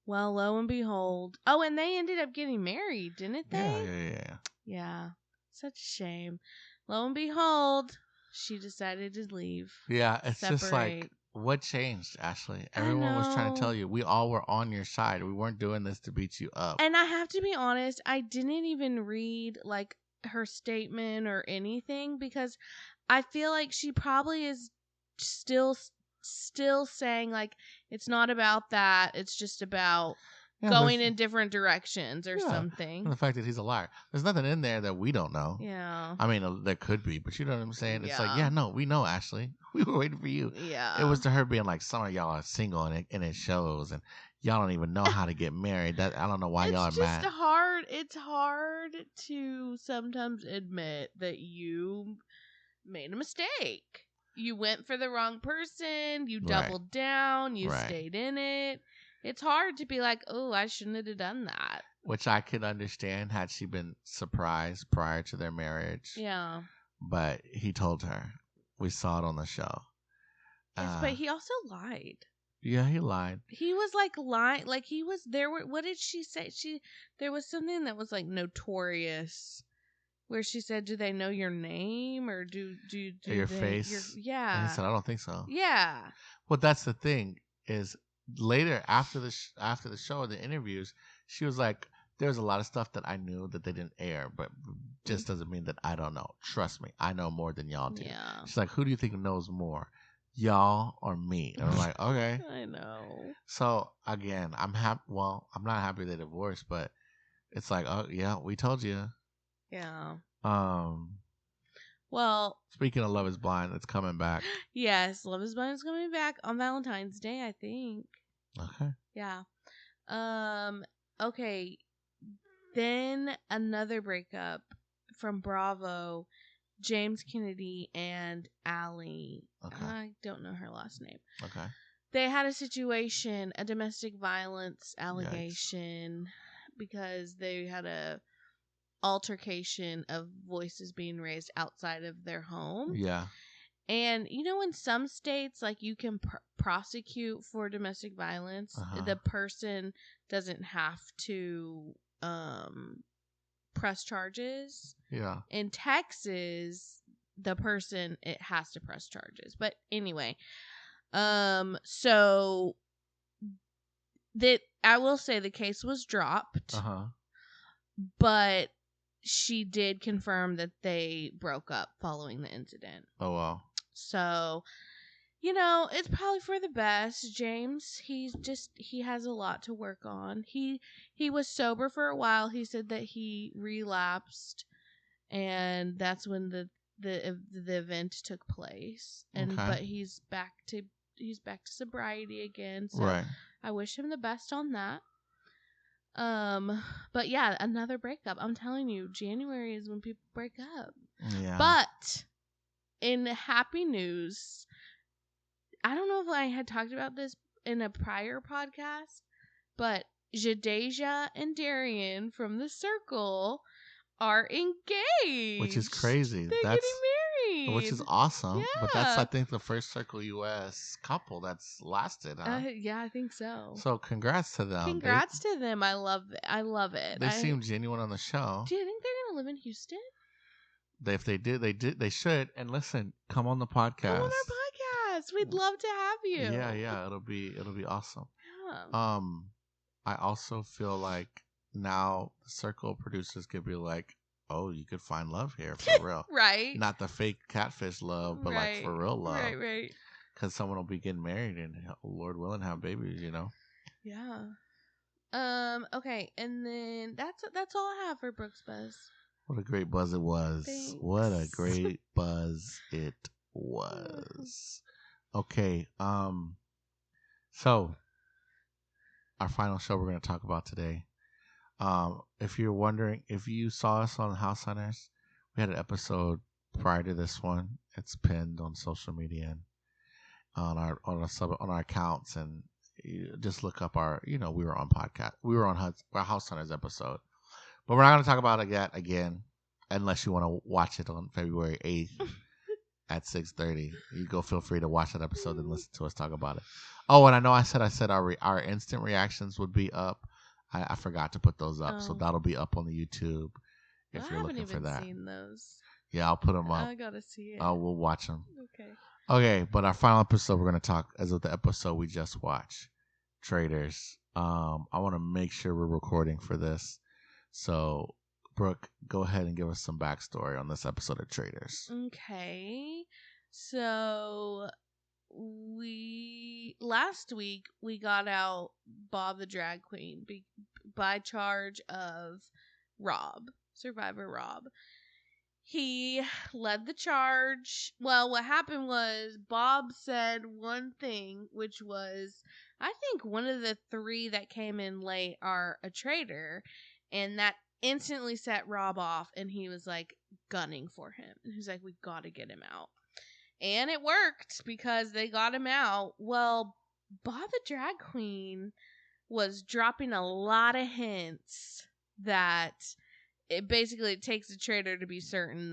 Well, lo and behold. Oh, and they ended up getting married, didn't they? Yeah. Yeah. Such a shame. Lo and behold, she decided to leave. Yeah, it's just like, what changed, Ashley? Everyone was trying to tell you. We all were on your side. We weren't doing this to beat you up. And I have to be honest, I didn't even read like her statement or anything because I feel like she probably is still saying like it's not about that, it's just about going in different directions or something. And the fact that he's a liar, there's nothing in there that we don't know. Yeah, I mean, there could be, but you know what I'm saying. It's like, no, we know, Ashley. We were waiting for you. Yeah, it was to her being like, some of y'all are single and it shows, and y'all don't even know how to get married. That I don't know why y'all are mad. It's hard to sometimes admit that you made a mistake. You went for the wrong person. You doubled down. You stayed in it. It's hard to be like, oh, I shouldn't have done that. Which I could understand had she been surprised prior to their marriage. Yeah. But he told her. We saw it on the show. Yes, but he also lied. Yeah, he lied. He was like lying. Like he was there. What did she say? There was something that was like notorious. where she said, "Do they know your name or do your they, face?" yeah. And he said, "I don't think so." Yeah. Well, that's the thing is later after the show, the interviews, she was like, "There's a lot of stuff that I knew that they didn't air, but just doesn't mean that I don't know. Trust me, I know more than y'all do." Yeah. She's like, "Who do you think knows more, y'all or me?" And I'm like, "Okay." I know. So again, I'm happy. Well, I'm not happy they divorced, but it's like, oh yeah, we told you. Yeah. Well, speaking of Love Is Blind, it's coming back. Yes, Love Is Blind is coming back on Valentine's Day, I think. Okay. Yeah. Okay. Then another breakup from Bravo, James Kennedy and Allie. Okay. I don't know her last name. Okay. They had a situation, a domestic violence allegation, because they had a altercation of voices being raised outside of their home. Yeah. And in some states, like, you can prosecute for domestic violence. The person doesn't have to press charges. Yeah. In Texas, the person, it has to press charges. But anyway, so that I will say the case was dropped. But she did confirm that they broke up following the incident. Oh, wow. So, it's probably for the best. James, he has a lot to work on. He was sober for a while. He said that he relapsed, and that's when the event took place. And but he's back to sobriety again. So right. I wish him the best on that. But yeah, another breakup. I'm telling you, January is when people break up. Yeah. But in happy news, I don't know if I had talked about this in a prior podcast, but Jadeja and Darian from The Circle are engaged. Which is crazy. They're getting married. Which is awesome. Yeah. But that's, I think, the first Circle US couple that's lasted, huh? Yeah, I think so. So congrats to them. Congrats to them. I love it. They seem genuine on the show. Do you think they're going to live in Houston? If they did, they should. And listen, come on the podcast. Come on our podcast. We'd love to have you. Yeah. It'll be awesome. Yeah. I also feel like now the Circle producers could be like, oh, you could find love here for real. Right. Not the fake catfish love, but like for real love. Right. Because someone will be getting married and, Lord willing, have babies, Yeah. Okay, and then that's all I have for Brooke's Buzz. What a great buzz it was. Thanks. What a great buzz it was. Okay, so our final show we're going to talk about today. If you're wondering, if you saw us on House Hunters, we had an episode prior to this one. It's pinned on social media and on our accounts, and you just look up our, we were on podcast. We were on our House Hunters episode. But we're not going to talk about it yet again, unless you want to watch it on February 8th at 6:30. You go feel free to watch that episode and listen to us talk about it. Oh, and I know I said our instant reactions would be up. I forgot to put those up, so that'll be up on the YouTube if you're looking for that. I haven't even seen those. Yeah, I'll put them up. I gotta see it. We'll watch them. Okay, but our final episode we're going to talk as of the episode we just watched, Traitors. I want to make sure we're recording for this. So, Brooke, go ahead and give us some backstory on this episode of Traitors. Okay. So, last week we got out Bob the drag queen by charge of Survivor Rob. He led the charge. Well, what happened was Bob said one thing, which was, I think one of the three that came in late are a traitor. And that instantly set Rob off, and he was like gunning for him. He's like, we got to get him out. And it worked because they got him out. Well, Bob the drag queen was dropping a lot of hints that it basically takes a traitor to be certain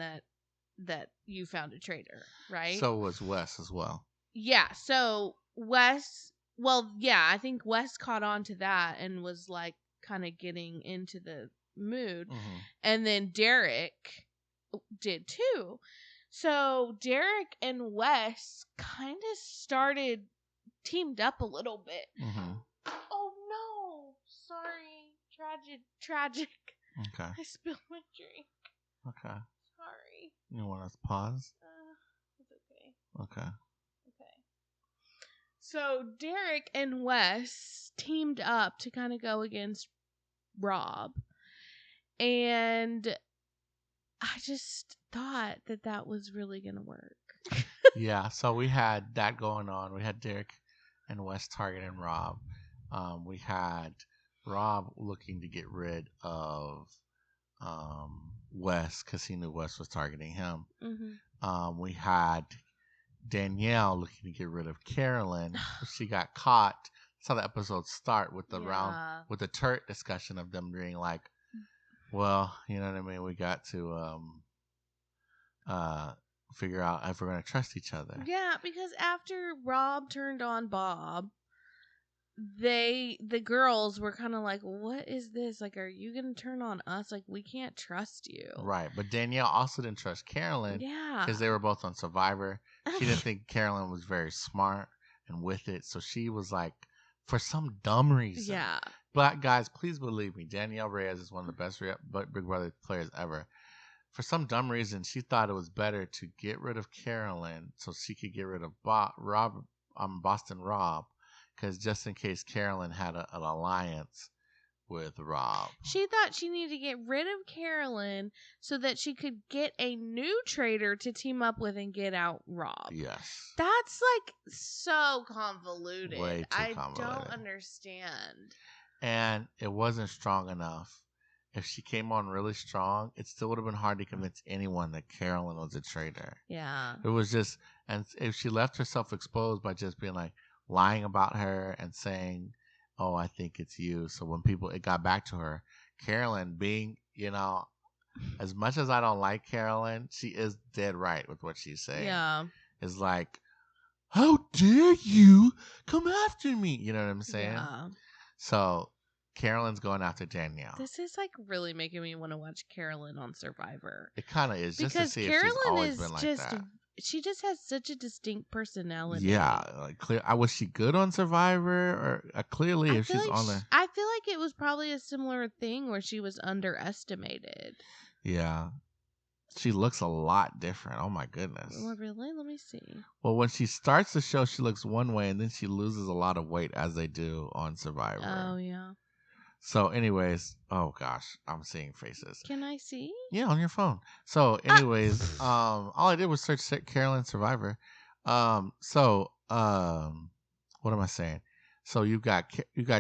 that you found a traitor, right? So was Wes as well. Yeah, so Wes, I think Wes caught on to that and was like kind of getting into the mood. Mm-hmm. And then Derek did too. So Derek and Wes kind of teamed up a little bit. Mm-hmm. Oh no! Sorry, tragic. Okay. I spilled my drink. Okay. Sorry. You want us to pause? It's okay. Okay. Okay. So Derek and Wes teamed up to kind of go against Rob. And I just thought that was really going to work. Yeah, so we had that going on. We had Derek and Wes targeting Rob. We had Rob looking to get rid of Wes because he knew Wes was targeting him. Mm-hmm. We had Danielle looking to get rid of Carolyn. She got caught. That's how the episodes start with the round with the turret discussion of them being like, well, you know what I mean? We got to figure out if we're going to trust each other. Yeah, because after Rob turned on Bob, the girls were kind of like, what is this? Like, are you going to turn on us? Like, we can't trust you. Right. But Danielle also didn't trust Carolyn. Yeah. Because they were both on Survivor. She didn't think Carolyn was very smart and with it. So she was like, for some dumb reason. Yeah. But guys, please believe me, Danielle Reyes is one of the best Big Brother players ever. For some dumb reason, she thought it was better to get rid of Carolyn so she could get rid of Boston Rob, because just in case Carolyn had an alliance with Rob. She thought she needed to get rid of Carolyn so that she could get a new traitor to team up with and get out Rob. Yes. That's like so convoluted. Way too convoluted. I don't understand. And it wasn't strong enough. If she came on really strong, it still would have been hard to convince anyone that Carolyn was a traitor. Yeah. It was just, and if she left herself exposed by just being like lying about her and saying, oh, I think it's you. So when it got back to her, Carolyn being, as much as I don't like Carolyn, she is dead right with what she's saying. Yeah. It's like, how dare you come after me? You know what I'm saying? Yeah. So Carolyn's going after Danielle. This is like really making me want to watch Carolyn on Survivor. It kind of is, just because to see Carolyn if she's always been like that. She just has such a distinct personality. Yeah, like clear. Was she good on Survivor? Or clearly, if she's on there, I feel like it was probably a similar thing where she was underestimated. Yeah, she looks a lot different. Oh my goodness! Well, really? Let me see. Well, when she starts the show, she looks one way, and then she loses a lot of weight as they do on Survivor. Oh yeah. So, anyways, oh gosh, I'm seeing faces. Can I see? Yeah, on your phone. So, anyways, all I did was search Carolyn Survivor. What am I saying? So you got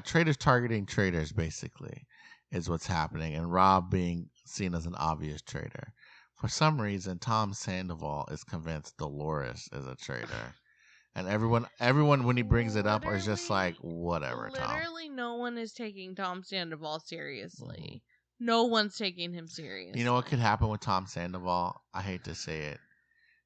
traitors targeting traitors, basically, is what's happening, and Rob being seen as an obvious traitor. For some reason, Tom Sandoval is convinced Dolores is a traitor. And everyone when he brings it up is just like, whatever, Tom. Literally no one is taking Tom Sandoval seriously. Mm-hmm. No one's taking him seriously. You know what could happen with Tom Sandoval? I hate to say it.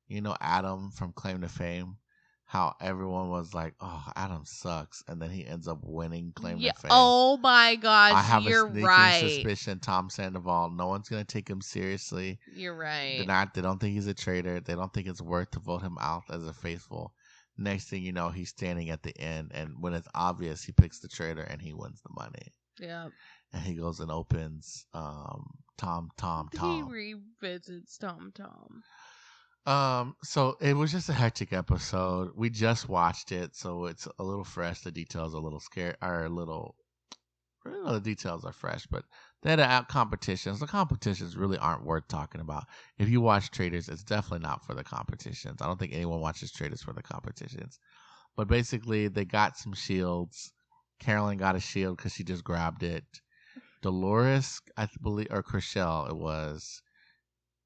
You know Adam from Claim to Fame? How everyone was like, oh, Adam sucks. And then he ends up winning Claim to Fame. Oh my gosh, I have you're a sneaking right. suspicion Tom Sandoval, no one's going to take him seriously. You're right. They don't think he's a traitor. They don't think it's worth to vote him out as a faithful. Next thing you know, he's standing at the end, and when it's obvious, he picks the traitor and he wins the money. Yeah. And he goes and opens Tom. He revisits Tom. So it was just a hectic episode. We just watched it, so it's a little fresh. The details are a little scary, the details are fresh, but they had out competitions. The competitions really aren't worth talking about. If you watch Traitors, it's definitely not for the competitions. I don't think anyone watches Traitors for the competitions. But basically, they got some shields. Carolyn got a shield because she just grabbed it. Dolores, I believe, or Chriselle, it was,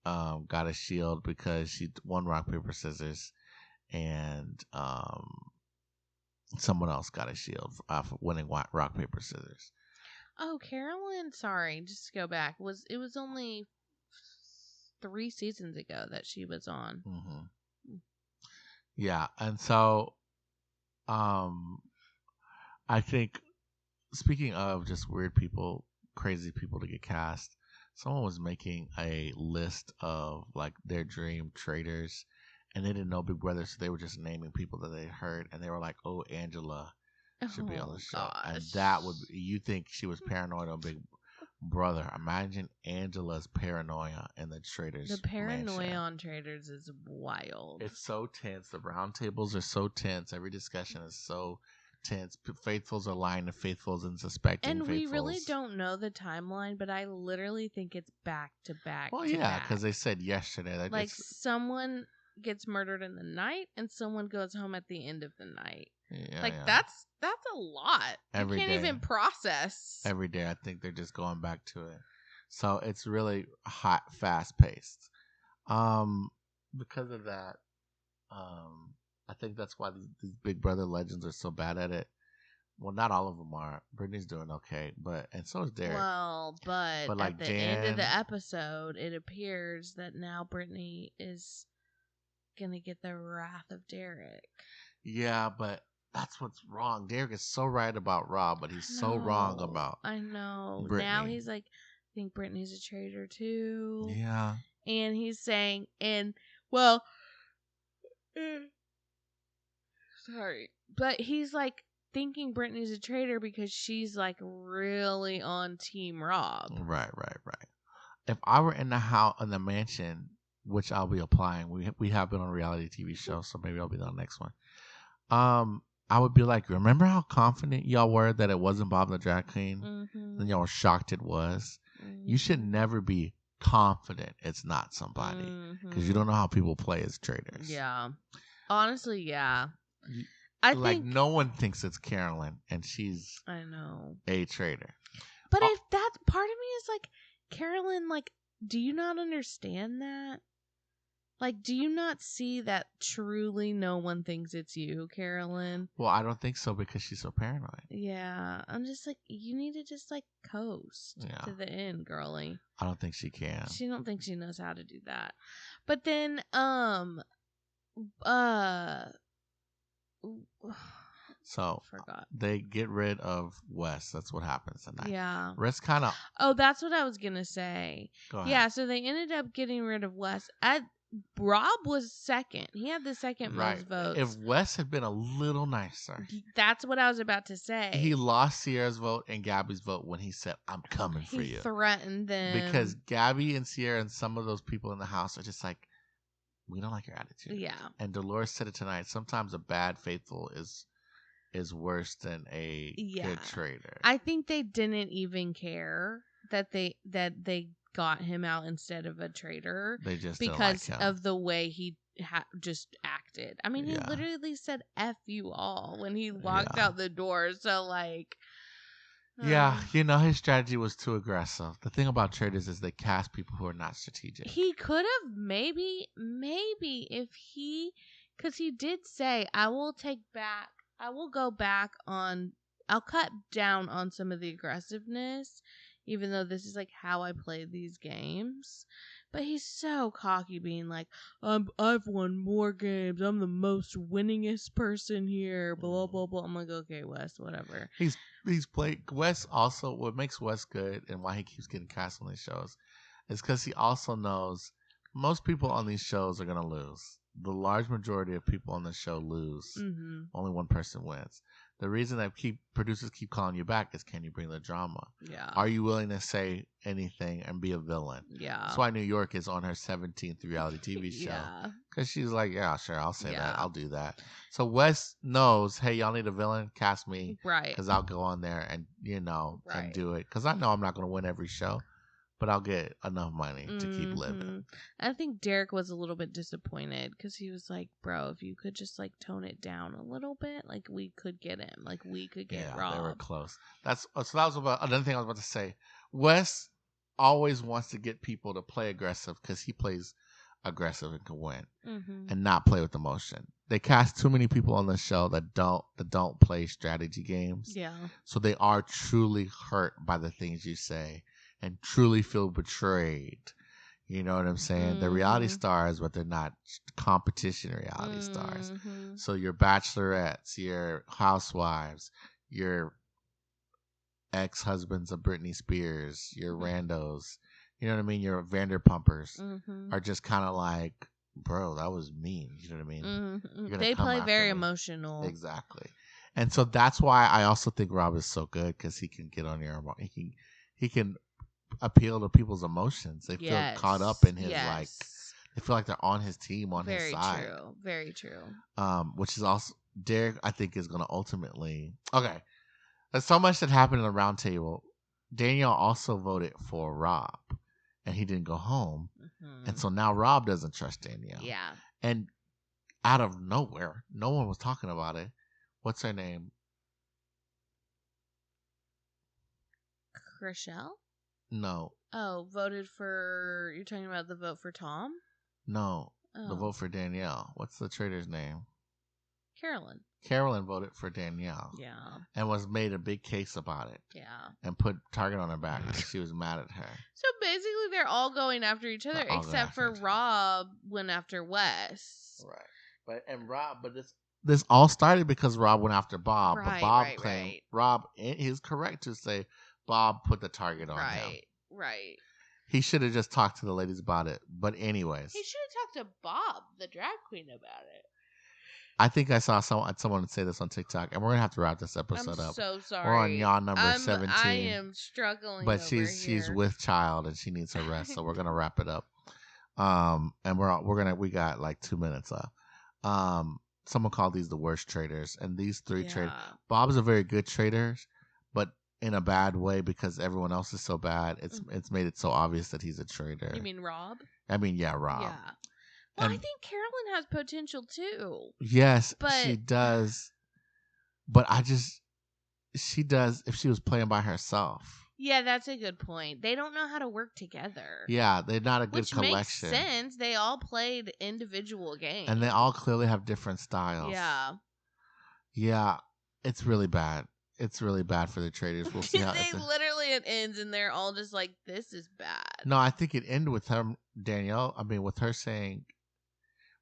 got a shield because she won rock, paper, scissors. And someone else got a shield for winning rock, paper, scissors. Oh, Carolyn, sorry, just to go back, it was only 3 seasons ago that she was on. Mm-hmm. Yeah, and so I think, speaking of just weird people, crazy people to get cast, someone was making a list of like their dream traitors, and they didn't know Big Brother, so they were just naming people that they heard, and they were like, "Oh, Angela should be on the show," and that would be, you think she was paranoid on Big Brother? Imagine Angela's paranoia in the Traitors. The paranoia mansion. on Traitors is wild. It's so tense. The round tables are so tense. Every discussion is so tense. Faithfuls are lying to faithfuls and suspecting and faithfuls. We really don't know the timeline, but I literally think it's back to back. Well, yeah, because they said yesterday that like someone gets murdered in the night and someone goes home at the end of the night. Yeah, like yeah. that's a lot. Every you can't day. even process. Every day, I think they're just going back to it. So it's really hot, fast paced. Because of that, I think that's why these Big Brother legends are so bad at it. Well, not all of them are. Brittany's doing okay, and so is Derek. Well, but like at the end of the episode, it appears that now Brittany is gonna get the wrath of Derek. Yeah, but that's what's wrong. Derek is so right about Rob, but he's so wrong about I know. Brittany. Now he's like, I think Brittany's a traitor too. Yeah. And he's saying, well, sorry, but he's like thinking Brittany's a traitor because she's like really on Team Rob. Right. If I were in the house, in the mansion, which I'll be applying, we have been on a reality TV show, so maybe I'll be on the next one. I would be like, remember how confident y'all were that it wasn't Bob the drag queen? Mm-hmm. And y'all were shocked it was. Mm-hmm. You should never be confident it's not somebody because you don't know how people play as traitors. Yeah. Honestly, yeah. I think no one thinks it's Carolyn and she's a traitor. But if that part of me is like, Carolyn, like, do you not understand that? Like, do you not see that truly no one thinks it's you, Carolyn? Well, I don't think so because she's so paranoid. Yeah. I'm just like, you need to just like coast to the end, girly. I don't think she can. She don't think she knows how to do that. But then, so forgot. They get rid of Wes. That's what happens tonight. Yeah. Wes kind of. Oh, that's what I was gonna say. Go ahead. Yeah. So they ended up getting rid of Wes. Rob was second. He had the second most votes. If Wes had been a little nicer. That's what I was about to say. He lost Sierra's vote and Gabby's vote when he said, I'm coming for you. He threatened them. Because Gabby and Sierra and some of those people in the house are just like, we don't like your attitude. Yeah. And Dolores said it tonight. Sometimes a bad faithful is worse than a good traitor. I think they didn't even care that they got him out instead of a traitor. They just because didn't like him. Of the way he just acted. I mean, he literally said "F you all" when he walked out the door. So like, yeah, his strategy was too aggressive. The thing about traitors is they cast people who are not strategic. He could have maybe if because he did say, I'll cut down on some of the aggressiveness, even though this is like how I play these games. But he's so cocky, being like, I've won more games. I'm the most winningest person here. Blah blah blah. I'm like, okay, Wes, whatever. He's played Wes. Also, what makes Wes good and why he keeps getting cast on these shows is because he also knows most people on these shows are gonna lose. The large majority of people on the show lose. Mm-hmm. Only one person wins. The reason that producers keep calling you back is, can you bring the drama? Yeah. Are you willing to say anything and be a villain? Yeah. That's why New York is on her 17th reality TV show. Because she's like, yeah, sure, I'll say that. I'll do that. So Wes knows, hey, y'all need a villain? Cast me. Right. Because I'll go on there and, and do it. Because I know I'm not going to win every show. But I'll get enough money to keep living. I think Derek was a little bit disappointed because he was like, bro, if you could just like tone it down a little bit, like we could get him. Like we could get Rob. They were close. That was about another thing I was about to say. Wes always wants to get people to play aggressive because he plays aggressive and can win and not play with emotion. They cast too many people on the show that don't play strategy games. Yeah. So they are truly hurt by the things you say and truly feel betrayed. You know what I'm saying? They're reality stars, but they're not competition reality stars. So your bachelorettes, your housewives, your ex-husbands of Britney Spears, your randos, you know what I mean, your Vanderpumpers Mm-hmm. are just kind of like, bro, that was mean. You know what I mean? Mm-hmm. They play very emotional. Exactly. And so that's why I also think Rob is so good, because he can get on your he can appeal to people's emotions. They feel caught up in his like, they feel like they're on his team, on his side. Very true. Which is also Derek, I think, is going to ultimately, okay. There's so much that happened in the round table. Danielle also voted for Rob, and he didn't go home. Mm-hmm. And so now Rob doesn't trust Danielle. Yeah. And out of nowhere, no one was talking about it. What's her name? Rochelle? No. Oh, voted for... You're talking about the vote for Tom? No. The vote for Danielle. What's the traitor's name? Carolyn voted for Danielle. Yeah. And was made a big case about it. Yeah. And put target on her back because she was mad at her. So basically they're all going after each other except for Rob went after Wes. Right. But this all started because Rob went after Bob. Right, but Bob claimed Rob is correct to say Bob put the target on him. Right. He should have just talked to the ladies about it. But anyways. He should have talked to Bob, the drag queen, about it. I think I saw someone say this on TikTok, and we're gonna have to wrap this episode up. I'm so sorry. We're on yawn number 17. I am struggling. But she's with child and she needs her rest, so we're gonna wrap it up. And we got like 2 minutes left. Someone called these the worst traders, and these three traders. Bob's a very good trader, but in a bad way because everyone else is so bad. It's made it so obvious that he's a traitor. You mean Rob? I mean, yeah, Rob. Yeah. Well, I think Carolyn has potential too. Yes, she does. But she does if she was playing by herself. Yeah, that's a good point. They don't know how to work together. Yeah, they're not a good collection. Which makes sense. They all played individual games. And they all clearly have different styles. Yeah. Yeah, it's really bad. It's really bad for the traders. We'll see how it ends and they're all just like, this is bad. No, I think it ended with her, Danielle. I mean, with her saying,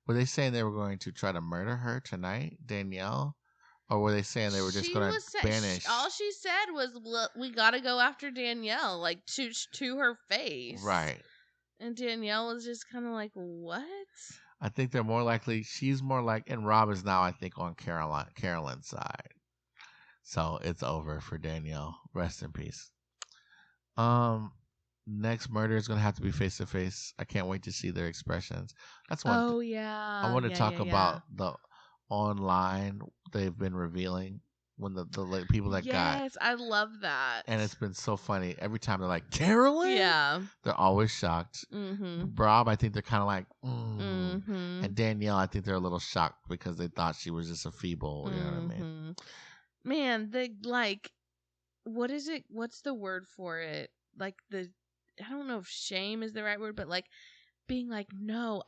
were they saying they were going to try to murder her tonight, Danielle? Or were they saying they were just going to banish? All she said was, we got to go after Danielle, like to her face. Right. And Danielle was just kind of like, what? I think they're more likely, she's more like, and Rob is now, I think, on Carolyn's side. So it's over for Danielle. Rest in peace. Next murder is going to have to be face to face. I can't wait to see their expressions. That's one. Oh, yeah. I want to talk about the online they've been revealing when the people that got. Yes, I love that. And it's been so funny. Every time they're like, Carolyn? Yeah. They're always shocked. Mm-hmm. Rob, I think they're kind of like, Mm-hmm. And Danielle, I think they're a little shocked because they thought she was just a feeble, you know what I mean? Man, what is it? What's the word for it? Like I don't know if shame is the right word, but like being like, no,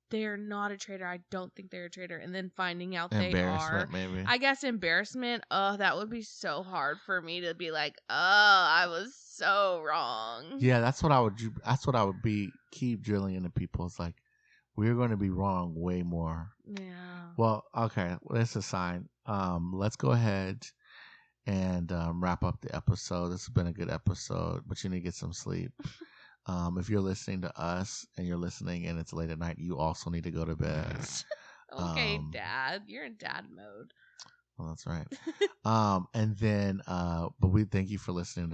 they're not a traitor. I don't think they're a traitor. And then finding out they are. Maybe. I guess embarrassment. Oh, that would be so hard for me to be like, oh, I was so wrong. Yeah, that's what I would do. That's what I would keep drilling into people. It's like, we're going to be wrong way more. Yeah. Well, okay. Well, that's a sign. Let's go ahead and wrap up the episode. This has been a good episode, but you need to get some sleep. If you're listening to us and you're listening and it's late at night, you also need to go to bed. Okay, Dad. You're in dad mode. Well, that's right. And then, but we thank you for listening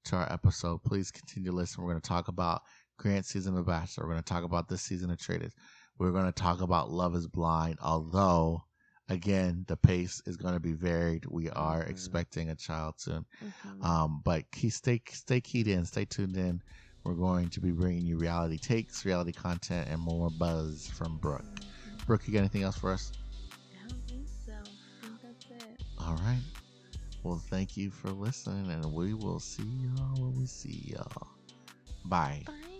to our episode. Please continue to listen. We're going to talk about Grant's season of Bachelor. We're going to talk about this season of Traitors. We're going to talk about Love is Blind, although, again, the pace is going to be varied. We are expecting a child soon. Mm-hmm. But stay keyed in, stay tuned in. We're going to be bringing you reality takes, reality content, and more buzz from Brooke. Brooke, you got anything else for us? I don't think so. I think that's it. All right. Well, thank you for listening, and we will see y'all when we see y'all. Bye. Bye.